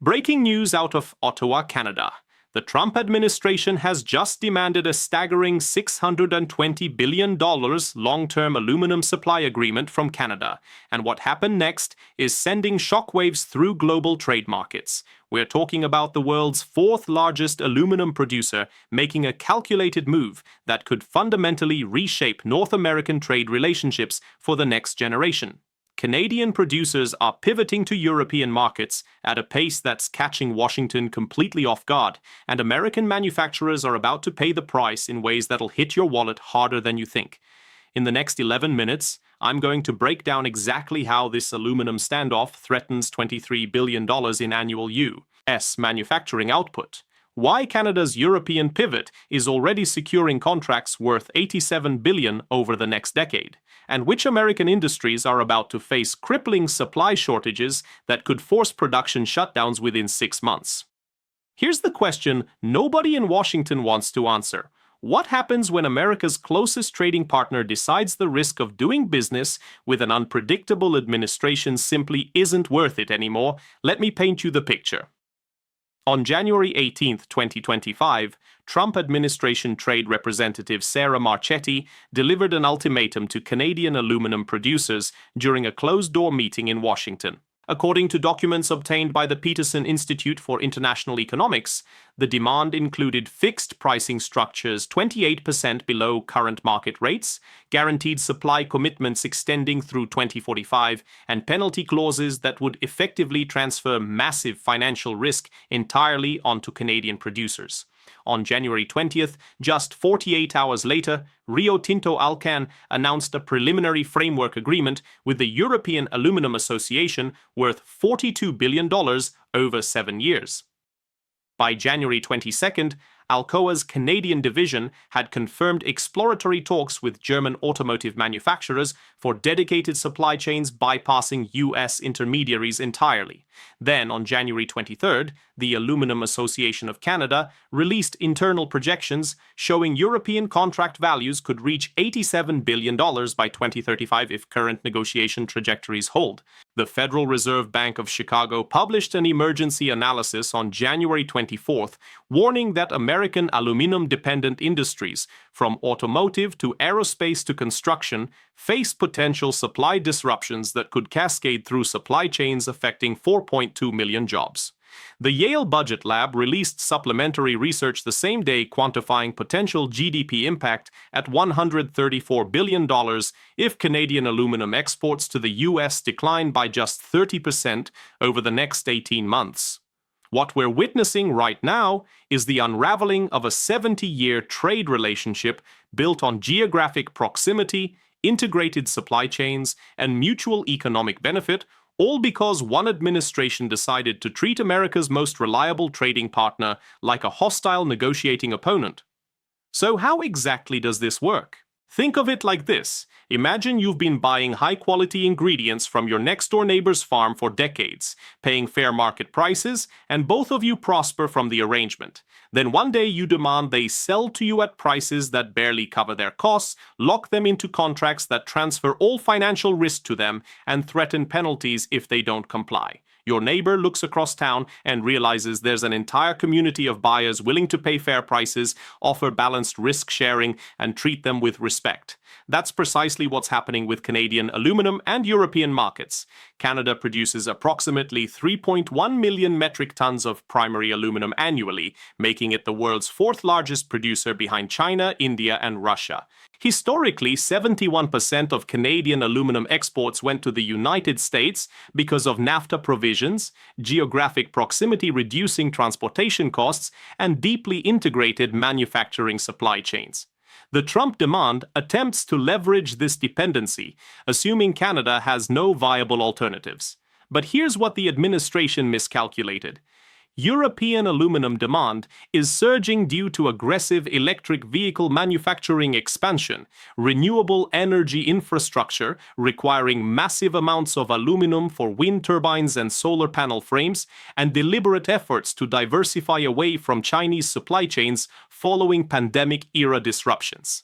Breaking news out of Ottawa, Canada. The Trump administration has just demanded a staggering $620 billion long-term aluminum supply agreement from Canada, and what happened next is sending shockwaves through global trade markets. We're talking about the world's fourth largest aluminum producer making a calculated move that could fundamentally reshape North American trade relationships for the next generation. Canadian producers are pivoting to European markets at a pace that's catching Washington completely off guard, and American manufacturers are about to pay the price in ways that'll hit your wallet harder than you think. In the next 11 minutes, I'm going to break down exactly how this aluminum standoff threatens $23 billion in annual U.S. manufacturing output, why Canada's European pivot is already securing contracts worth $87 billion over the next decade, and which American industries are about to face crippling supply shortages that could force production shutdowns within 6 months. Here's the question nobody in Washington wants to answer. What happens when America's closest trading partner decides the risk of doing business with an unpredictable administration simply isn't worth it anymore? Let me paint you the picture. On January 18, 2025, Trump administration Trade Representative Sarah Marchetti delivered an ultimatum to Canadian aluminum producers during a closed-door meeting in Washington. According to documents obtained by the Peterson Institute for International Economics, the demand included fixed pricing structures 28% below current market rates, guaranteed supply commitments extending through 2045, and penalty clauses that would effectively transfer massive financial risk entirely onto Canadian producers. On January 20th, just 48 hours later, Rio Tinto Alcan announced a preliminary framework agreement with the European Aluminium Association worth $42 billion over 7 years. By January 22nd, Alcoa's Canadian division had confirmed exploratory talks with German automotive manufacturers for dedicated supply chains bypassing U.S. intermediaries entirely. Then, on January 23rd, the Aluminum Association of Canada released internal projections showing European contract values could reach $87 billion by 2035 if current negotiation trajectories hold. The Federal Reserve Bank of Chicago published an emergency analysis on January 24th, warning that American aluminum-dependent industries, from automotive to aerospace to construction, face potential supply disruptions that could cascade through supply chains affecting 4.2 million jobs. The Yale Budget Lab released supplementary research the same day quantifying potential GDP impact at $134 billion if Canadian aluminum exports to the U.S. decline by just 30% over the next 18 months. What we're witnessing right now is the unraveling of a 70-year trade relationship built on geographic proximity, integrated supply chains, and mutual economic benefit, all because one administration decided to treat America's most reliable trading partner like a hostile negotiating opponent. So how exactly does this work? Think of it like this. Imagine you've been buying high-quality ingredients from your next-door neighbor's farm for decades, paying fair market prices, and both of you prosper from the arrangement. Then one day you demand they sell to you at prices that barely cover their costs, lock them into contracts that transfer all financial risk to them, and threaten penalties if they don't comply. Your neighbor looks across town and realizes there's an entire community of buyers willing to pay fair prices, offer balanced risk sharing, and treat them with respect. That's precisely what's happening with Canadian aluminum and European markets. Canada produces approximately 3.1 million metric tons of primary aluminum annually, making it the world's fourth largest producer behind China, India, and Russia. Historically, 71% of Canadian aluminum exports went to the United States because of NAFTA provisions, geographic proximity reducing transportation costs, and deeply integrated manufacturing supply chains. The Trump demand attempts to leverage this dependency, assuming Canada has no viable alternatives. But here's what the administration miscalculated. European aluminum demand is surging due to aggressive electric vehicle manufacturing expansion, renewable energy infrastructure requiring massive amounts of aluminum for wind turbines and solar panel frames, and deliberate efforts to diversify away from Chinese supply chains following pandemic-era disruptions.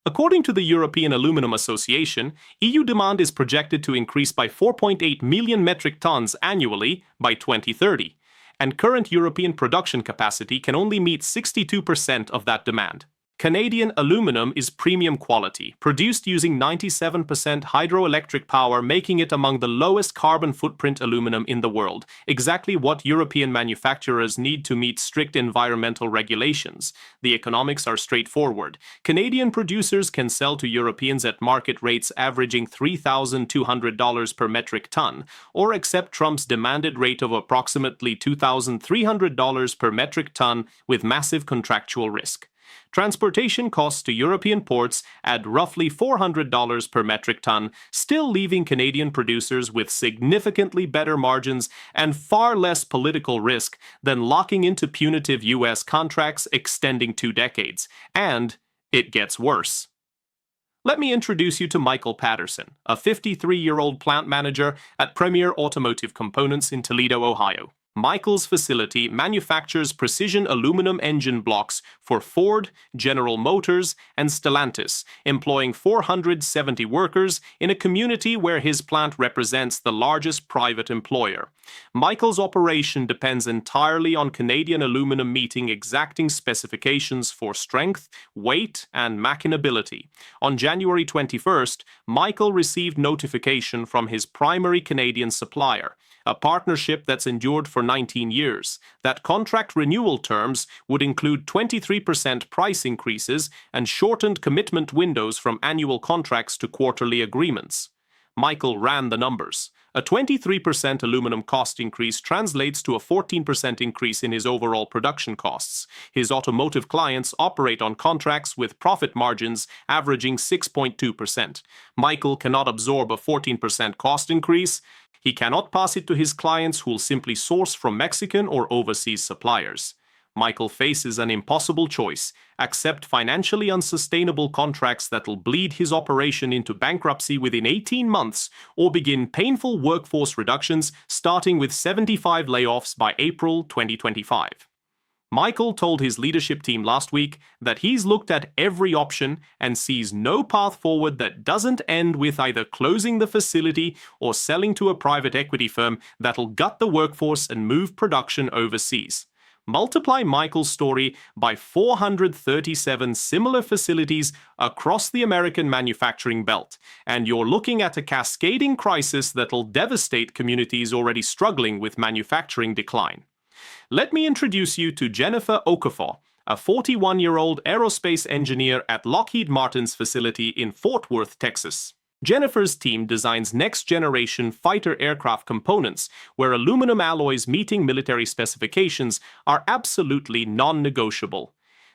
According to the European Aluminium Association, EU demand is projected to increase by 4.8 million metric tons annually by 2030. and current European production capacity can only meet 62% of that demand. Canadian aluminum is premium quality, produced using 97% hydroelectric power, making it among the lowest carbon footprint aluminum in the world, exactly what European manufacturers need to meet strict environmental regulations. The economics are straightforward. Canadian producers can sell to Europeans at market rates averaging $3,200 per metric ton, or accept Trump's demanded rate of approximately $2,300 per metric ton with massive contractual risk. Transportation costs to European ports add roughly $400 per metric ton, still leaving Canadian producers with significantly better margins and far less political risk than locking into punitive U.S. contracts extending 2 decades. And it gets worse. Let me introduce you to Michael Patterson, a 53-year-old plant manager at Premier Automotive Components in Toledo, Ohio. Michael's facility manufactures precision aluminum engine blocks for Ford, General Motors, and Stellantis, employing 470 workers in a community where his plant represents the largest private employer. Michael's operation depends entirely on Canadian aluminum meeting exacting specifications for strength, weight, and machinability. On January 21st, Michael received notification from his primary Canadian supplier, a partnership that's endured for 19 years, that contract renewal terms would include 23% price increases and shortened commitment windows from annual contracts to quarterly agreements. Michael ran the numbers. A 23% aluminum cost increase translates to a 14% increase in his overall production costs. His automotive clients operate on contracts with profit margins averaging 6.2%. Michael cannot absorb a 14% cost increase. He cannot pass it to his clients who will simply source from Mexican or overseas suppliers. Michael faces an impossible choice: accept financially unsustainable contracts that'll bleed his operation into bankruptcy within 18 months, or begin painful workforce reductions starting with 75 layoffs by April 2025. Michael told his leadership team last week that he's looked at every option and sees no path forward that doesn't end with either closing the facility or selling to a private equity firm that'll gut the workforce and move production overseas. Multiply Michael's story by 437 similar facilities across the American manufacturing belt, and you're looking at a cascading crisis that'll devastate communities already struggling with manufacturing decline. Let me introduce you to Jennifer Okafor, a 41-year-old aerospace engineer at Lockheed Martin's facility in Fort Worth, Texas. Jennifer's team designs next-generation fighter aircraft components where aluminum alloys meeting military specifications are absolutely non-negotiable.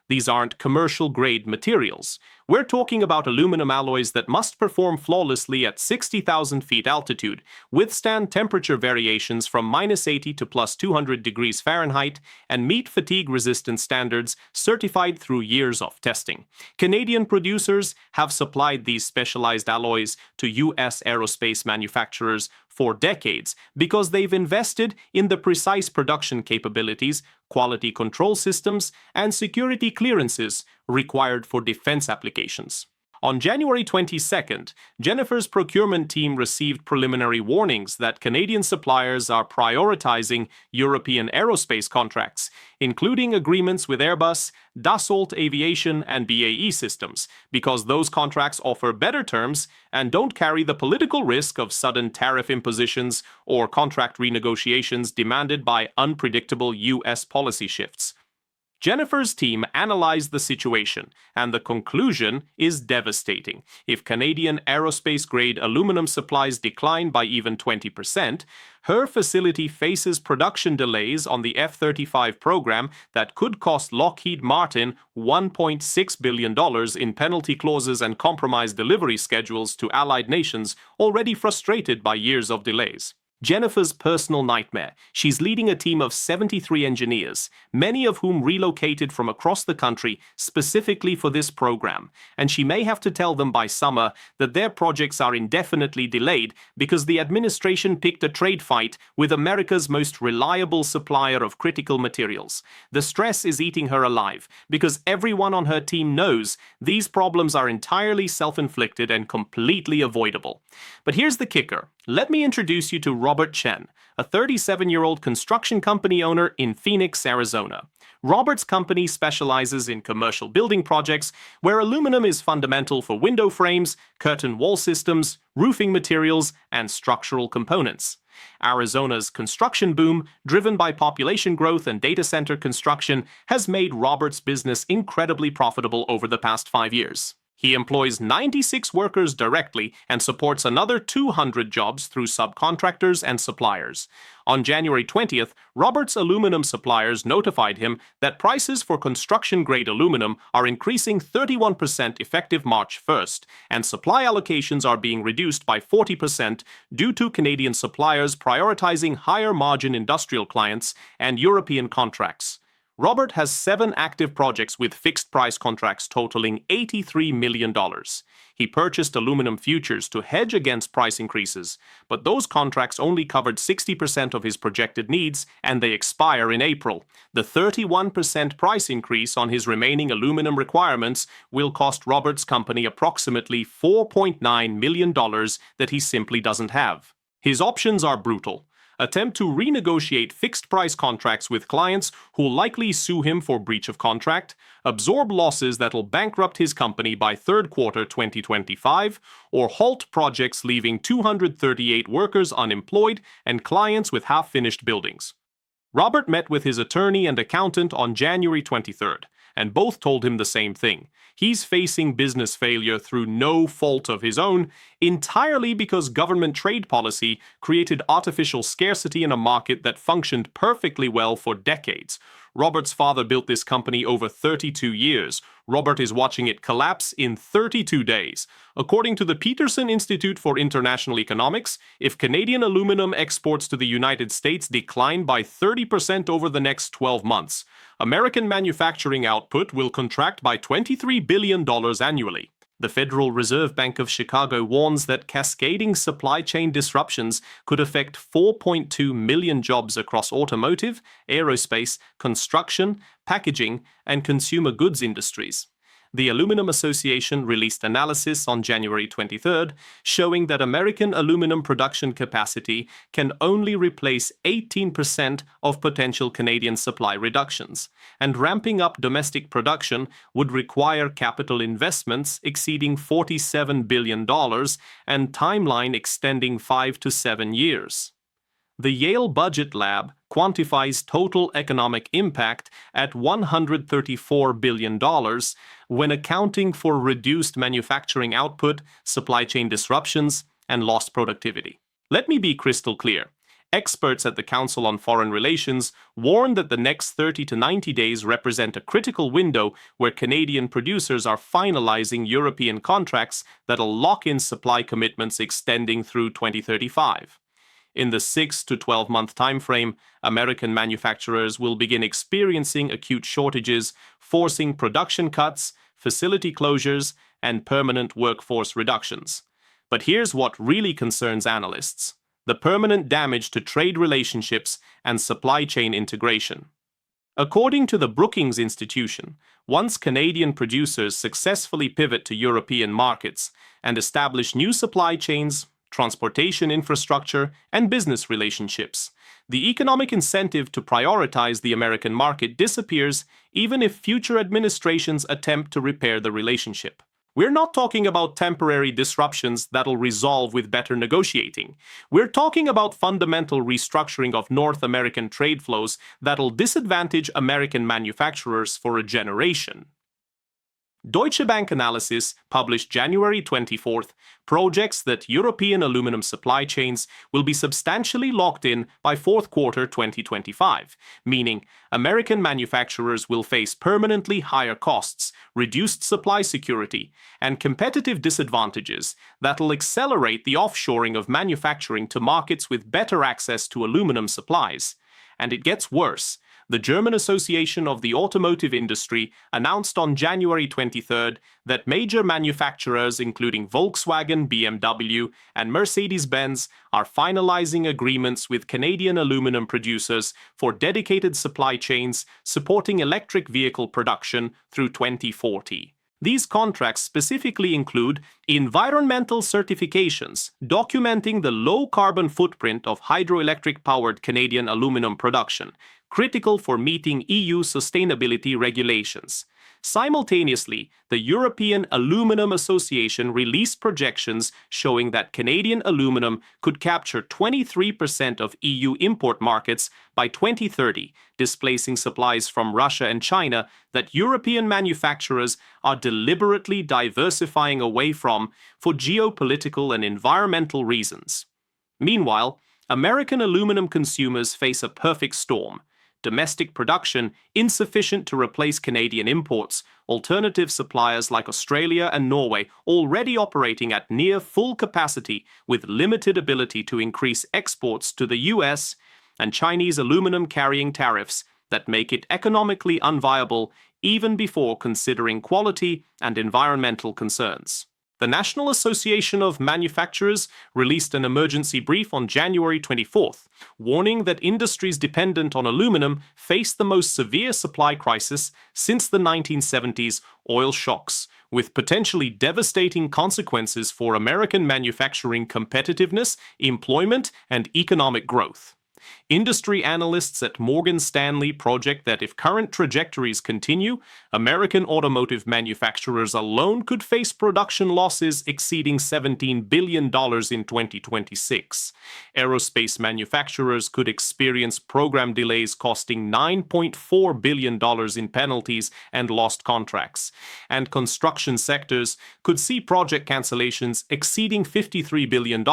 These aren't commercial-grade materials. We're talking about aluminum alloys that must perform flawlessly at 60,000 feet altitude, withstand temperature variations from -80 to +200 degrees Fahrenheit, and meet fatigue-resistant standards certified through years of testing. Canadian producers have supplied these specialized alloys to U.S. aerospace manufacturers for decades because they've invested in the precise production capabilities, quality control systems, and security clearances required for defense applications. On January 22nd, Jennifer's procurement team received preliminary warnings that Canadian suppliers are prioritizing European aerospace contracts, including agreements with Airbus, Dassault Aviation, and BAE Systems, because those contracts offer better terms and don't carry the political risk of sudden tariff impositions or contract renegotiations demanded by unpredictable U.S. policy shifts. Jennifer's team analyzed the situation, and the conclusion is devastating. If Canadian aerospace-grade aluminum supplies decline by even 20%, her facility faces production delays on the F-35 program that could cost Lockheed Martin $1.6 billion in penalty clauses and compromised delivery schedules to allied nations already frustrated by years of delays. Jennifer's personal nightmare. She's leading a team of 73 engineers, many of whom relocated from across the country specifically for this program, and she may have to tell them by summer that their projects are indefinitely delayed because the administration picked a trade fight with America's most reliable supplier of critical materials. The stress is eating her alive because everyone on her team knows these problems are entirely self-inflicted and completely avoidable. But here's the kicker. Let me introduce you to Robert Chen, a 37-year-old construction company owner in Phoenix, Arizona. Robert's company specializes in commercial building projects where aluminum is fundamental for window frames, curtain wall systems, roofing materials, and structural components. Arizona's construction boom, driven by population growth and data center construction, has made Robert's business incredibly profitable over the past 5 years. He employs 96 workers directly and supports another 200 jobs through subcontractors and suppliers. On January 20th, Robert's aluminum suppliers notified him that prices for construction-grade aluminum are increasing 31% effective March 1st, and supply allocations are being reduced by 40% due to Canadian suppliers prioritizing higher-margin industrial clients and European contracts. Robert has 7 active projects with fixed-price contracts totaling $83 million. He purchased aluminum futures to hedge against price increases, but those contracts only covered 60% of his projected needs, and they expire in April. The 31% price increase on his remaining aluminum requirements will cost Robert's company approximately $4.9 million that he simply doesn't have. His options are brutal. Attempt to renegotiate fixed-price contracts with clients who'll likely sue him for breach of contract, absorb losses that'll bankrupt his company by third quarter 2025, or halt projects leaving 238 workers unemployed and clients with half-finished buildings. Robert met with his attorney and accountant on January 23rd, and both told him the same thing. He's facing business failure through no fault of his own, entirely because government trade policy created artificial scarcity in a market that functioned perfectly well for decades. Robert's father built this company over 32 years. Robert is watching it collapse in 32 days. According to the Peterson Institute for International Economics, if Canadian aluminum exports to the United States decline by 30% over the next 12 months, American manufacturing output will contract by $23 billion annually. The Federal Reserve Bank of Chicago warns that cascading supply chain disruptions could affect 4.2 million jobs across automotive, aerospace, construction, packaging, and consumer goods industries. The Aluminum Association released analysis on January 23rd showing that American aluminum production capacity can only replace 18% of potential Canadian supply reductions, and ramping up domestic production would require capital investments exceeding $47 billion and timeline extending 5 to 7 years. The Yale Budget Lab quantifies total economic impact at $134 billion when accounting for reduced manufacturing output, supply chain disruptions, and lost productivity. Let me be crystal clear. Experts at the Council on Foreign Relations warn that the next 30 to 90 days represent a critical window where Canadian producers are finalizing European contracts that'll lock in supply commitments extending through 2035. In the 6 to 12-month timeframe, American manufacturers will begin experiencing acute shortages, forcing production cuts, facility closures, and permanent workforce reductions. But here's what really concerns analysts: the permanent damage to trade relationships and supply chain integration. According to the Brookings Institution, once Canadian producers successfully pivot to European markets and establish new supply chains, transportation infrastructure, and business relationships, the economic incentive to prioritize the American market disappears even if future administrations attempt to repair the relationship. We're not talking about temporary disruptions that'll resolve with better negotiating. We're talking about fundamental restructuring of North American trade flows that'll disadvantage American manufacturers for a generation. Deutsche Bank analysis, published January 24th, projects that European aluminum supply chains will be substantially locked in by fourth quarter 2025, meaning American manufacturers will face permanently higher costs, reduced supply security, and competitive disadvantages that'll accelerate the offshoring of manufacturing to markets with better access to aluminum supplies. And it gets worse. The German Association of the Automotive Industry announced on January 23rd that major manufacturers including Volkswagen, BMW, and Mercedes-Benz are finalizing agreements with Canadian aluminum producers for dedicated supply chains supporting electric vehicle production through 2040. These contracts specifically include environmental certifications documenting the low carbon footprint of hydroelectric-powered Canadian aluminum production, critical for meeting EU sustainability regulations. Simultaneously, the European Aluminium Association released projections showing that Canadian aluminum could capture 23% of EU import markets by 2030, displacing supplies from Russia and China that European manufacturers are deliberately diversifying away from for geopolitical and environmental reasons. Meanwhile, American aluminum consumers face a perfect storm. Domestic production insufficient to replace Canadian imports, alternative suppliers like Australia and Norway already operating at near full capacity with limited ability to increase exports to the US, and Chinese aluminum carrying tariffs that make it economically unviable even before considering quality and environmental concerns. The National Association of Manufacturers released an emergency brief on January 24th, warning that industries dependent on aluminum face the most severe supply crisis since the 1970s oil shocks, with potentially devastating consequences for American manufacturing competitiveness, employment, and economic growth. Industry analysts at Morgan Stanley project that if current trajectories continue, American automotive manufacturers alone could face production losses exceeding $17 billion in 2026. Aerospace manufacturers could experience program delays costing $9.4 billion in penalties and lost contracts, and construction sectors could see project cancellations exceeding $53 billion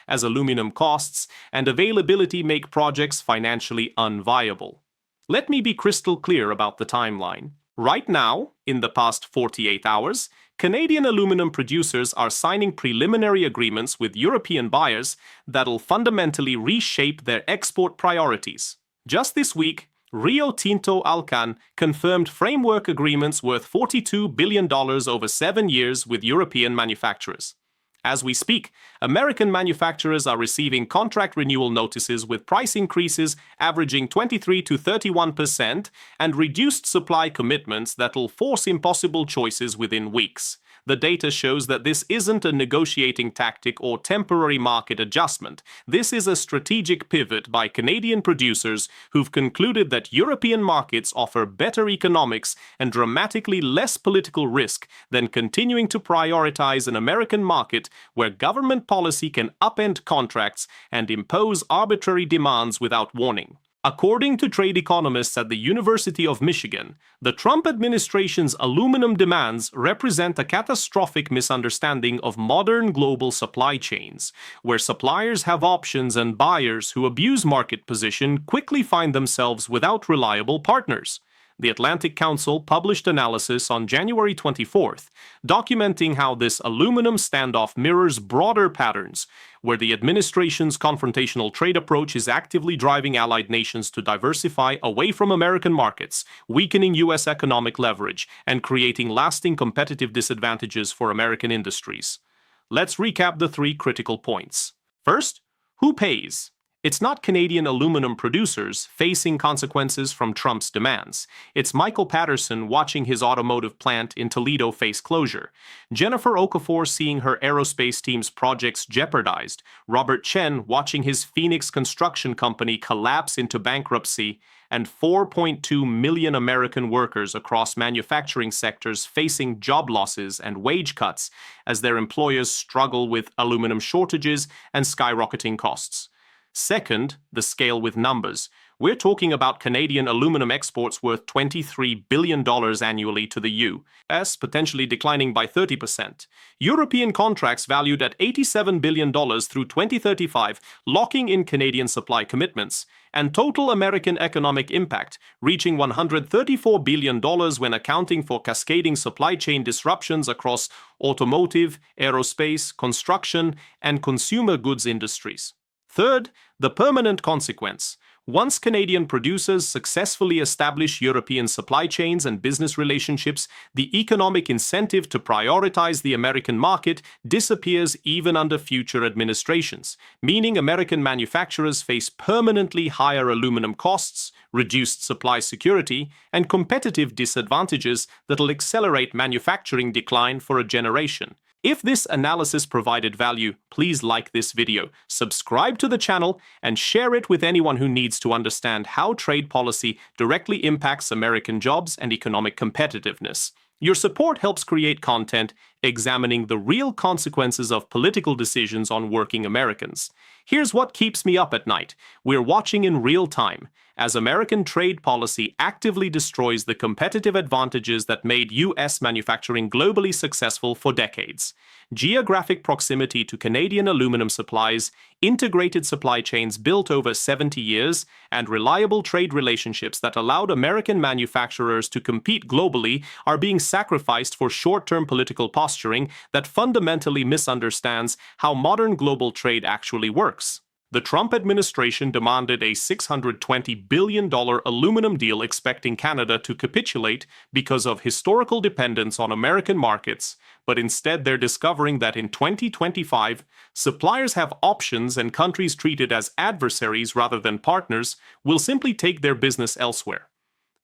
as aluminum costs and availability make projects financially unviable. Let me be crystal clear about the timeline. Right now, in the past 48 hours, Canadian aluminum producers are signing preliminary agreements with European buyers that'll fundamentally reshape their export priorities. Just this week, Rio Tinto Alcan confirmed framework agreements worth $42 billion over 7 years with European manufacturers. As we speak, American manufacturers are receiving contract renewal notices with price increases averaging 23 to 31% and reduced supply commitments that'll force impossible choices within weeks. The data shows that this isn't a negotiating tactic or temporary market adjustment. This is a strategic pivot by Canadian producers who've concluded that European markets offer better economics and dramatically less political risk than continuing to prioritize an American market where government policy can upend contracts and impose arbitrary demands without warning. According to trade economists at the University of Michigan, the Trump administration's aluminum demands represent a catastrophic misunderstanding of modern global supply chains, where suppliers have options and buyers who abuse market position quickly find themselves without reliable partners. The Atlantic Council published analysis on January 24th, documenting how this aluminum standoff mirrors broader patterns, where the administration's confrontational trade approach is actively driving allied nations to diversify away from American markets, weakening U.S. economic leverage, and creating lasting competitive disadvantages for American industries. Let's recap the 3 critical points. First, who pays? It's not Canadian aluminum producers facing consequences from Trump's demands. It's Michael Patterson watching his automotive plant in Toledo face closure, Jennifer Okafor seeing her aerospace team's projects jeopardized, Robert Chen watching his Phoenix construction company collapse into bankruptcy, and 4.2 million American workers across manufacturing sectors facing job losses and wage cuts as their employers struggle with aluminum shortages and skyrocketing costs. Second, the scale with numbers. We're talking about Canadian aluminum exports worth $23 billion annually to the U.S., potentially declining by 30%. European contracts valued at $87 billion through 2035, locking in Canadian supply commitments. And total American economic impact, reaching $134 billion when accounting for cascading supply chain disruptions across automotive, aerospace, construction, and consumer goods industries. Third, the permanent consequence. Once Canadian producers successfully establish European supply chains and business relationships, the economic incentive to prioritize the American market disappears even under future administrations, meaning American manufacturers face permanently higher aluminum costs, reduced supply security, and competitive disadvantages that'll accelerate manufacturing decline for a generation. If this analysis provided value, please like this video, subscribe to the channel, and share it with anyone who needs to understand how trade policy directly impacts American jobs and economic competitiveness. Your support helps create content examining the real consequences of political decisions on working Americans. Here's what keeps me up at night. We're watching in real time as American trade policy actively destroys the competitive advantages that made U.S. manufacturing globally successful for decades. Geographic proximity to Canadian aluminum supplies, integrated supply chains built over 70 years, and reliable trade relationships that allowed American manufacturers to compete globally are being sacrificed for short-term political posturing that fundamentally misunderstands how modern global trade actually works. The Trump administration demanded a $620 billion aluminum deal expecting Canada to capitulate because of historical dependence on American markets, but instead they're discovering that in 2025, suppliers have options and countries treated as adversaries rather than partners will simply take their business elsewhere.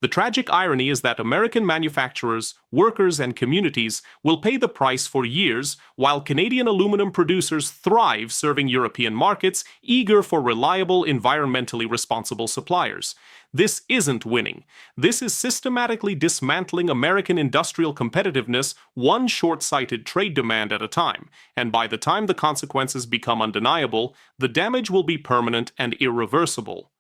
The tragic irony is that American manufacturers, workers, and communities will pay the price for years, while Canadian aluminum producers thrive serving European markets, eager for reliable, environmentally responsible suppliers. This isn't winning. This is systematically dismantling American industrial competitiveness one short-sighted trade demand at a time, and by the time the consequences become undeniable, the damage will be permanent and irreversible.